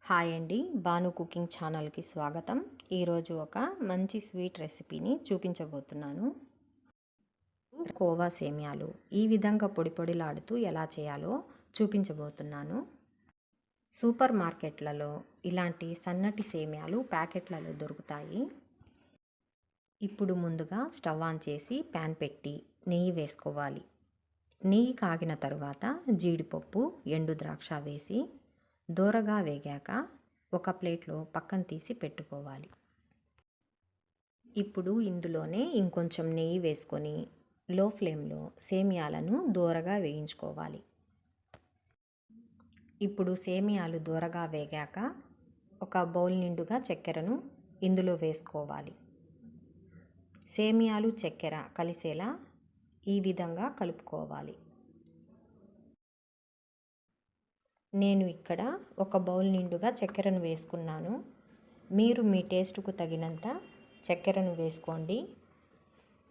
Hi అండి, Banu cooking ఛానల్కి స్వాగతం. ఈరోజు ఒక మంచి స్వీట్ రెసిపీని చూపించబోతున్నాను. కోవా సేమియాలు ఈ విధంగా పొడి పొడిలాడుతూ ఎలా చేయాలో చూపించబోతున్నాను. సూపర్ మార్కెట్లలో ఇలాంటి సన్నటి సేమియాలు ప్యాకెట్లలో దొరుకుతాయి. ఇప్పుడు ముందుగా స్టవ్ ఆన్ చేసి ప్యాన్ పెట్టి నెయ్యి వేసుకోవాలి. నెయ్యి కాగిన తర్వాత జీడిపప్పు, ఎండు ద్రాక్ష వేసి దోరగా వేగాక ఒక ప్లేట్లో పక్కన తీసి పెట్టుకోవాలి. ఇప్పుడు ఇందులోనే ఇంకొంచెం నెయ్యి వేసుకొని లో ఫ్లేమ్లో సేమియాలను దోరగా వేయించుకోవాలి. ఇప్పుడు సేమియాలు దోరగా వేగాక ఒక బౌల్ నిండుగా చక్కెరను ఇందులో వేసుకోవాలి. సేమియాలు చక్కెర కలిసేలా ఈ విధంగా కలుపుకోవాలి. నేను ఇక్కడ ఒక బౌల్ నిండుగా చక్కెరను వేసుకున్నాను. మీరు మీ టేస్ట్కు తగినంత చక్కెరను వేసుకోండి.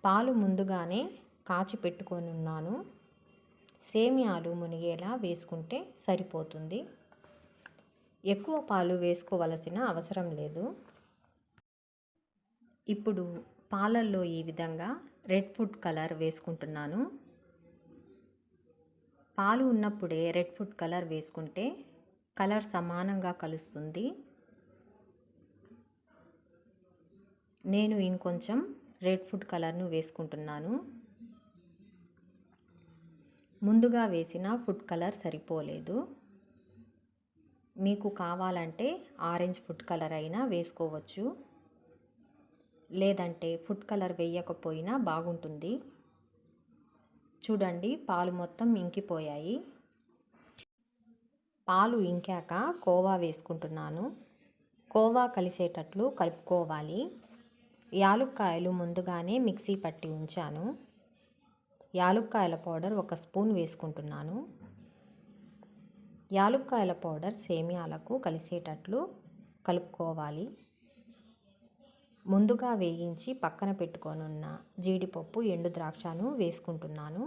పాలు ముందుగానే కాచి పెట్టుకొని ఉన్నాను. సేమియాలు మునిగేలా వేసుకుంటే సరిపోతుంది. ఎక్కువ పాలు వేసుకోవలసిన అవసరం లేదు. ఇప్పుడు పాలల్లో ఈ విధంగా రెడ్ ఫుడ్ కలర్ వేసుకుంటున్నాను. పాలు ఉన్నప్పుడే రెడ్ ఫుడ్ కలర్ వేసుకుంటే కలర్ సమానంగా కలుస్తుంది. నేను ఇంకొంచెం రెడ్ ఫుడ్ కలర్ను వేసుకుంటున్నాను. ముందుగా వేసిన ఫుడ్ కలర్ సరిపోలేదు. మీకు కావాలంటే ఆరెంజ్ ఫుడ్ కలర్ అయినా వేసుకోవచ్చు, లేదంటే ఫుడ్ కలర్ వేయకపోయినా బాగుంటుంది. చూడండి, పాలు మొత్తం ఇంకిపోయాయి. పాలు ఇంకాక కోవా వేసుకుంటున్నాను. కోవా కలిసేటట్లు కలుపుకోవాలి. యాలుక్కాయలు ముందుగానే మిక్సీ పట్టి ఉంచాను. యాలుక్కాయల పౌడర్ 1 స్పూన్ వేసుకుంటున్నాను. యాలుక్కాయల పౌడర్ సేమియాలకు కలిసేటట్లు కలుపుకోవాలి. ముందుగా వేయించి పక్కన పెట్టుకొనున్న జీడిపప్పు, ఎండు ద్రాక్షను వేసుకుంటున్నాను.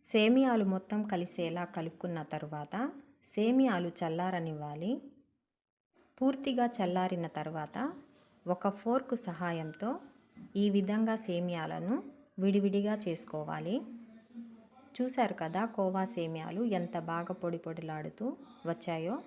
సేమియాలు మొత్తం కలిసేలా కలుపుకున్న తర్వాత సేమియాలు చల్లారనివ్వాలి. పూర్తిగా చల్లారిన తర్వాత ఒక ఫోర్క్ సహాయంతో ఈ విధంగా సేమియాలను విడివిడిగా చేసుకోవాలి. చూశారు కదా, కోవా సేమియాలు ఎంత బాగా పొడి పొడిలాడుతూ వచ్చాయో.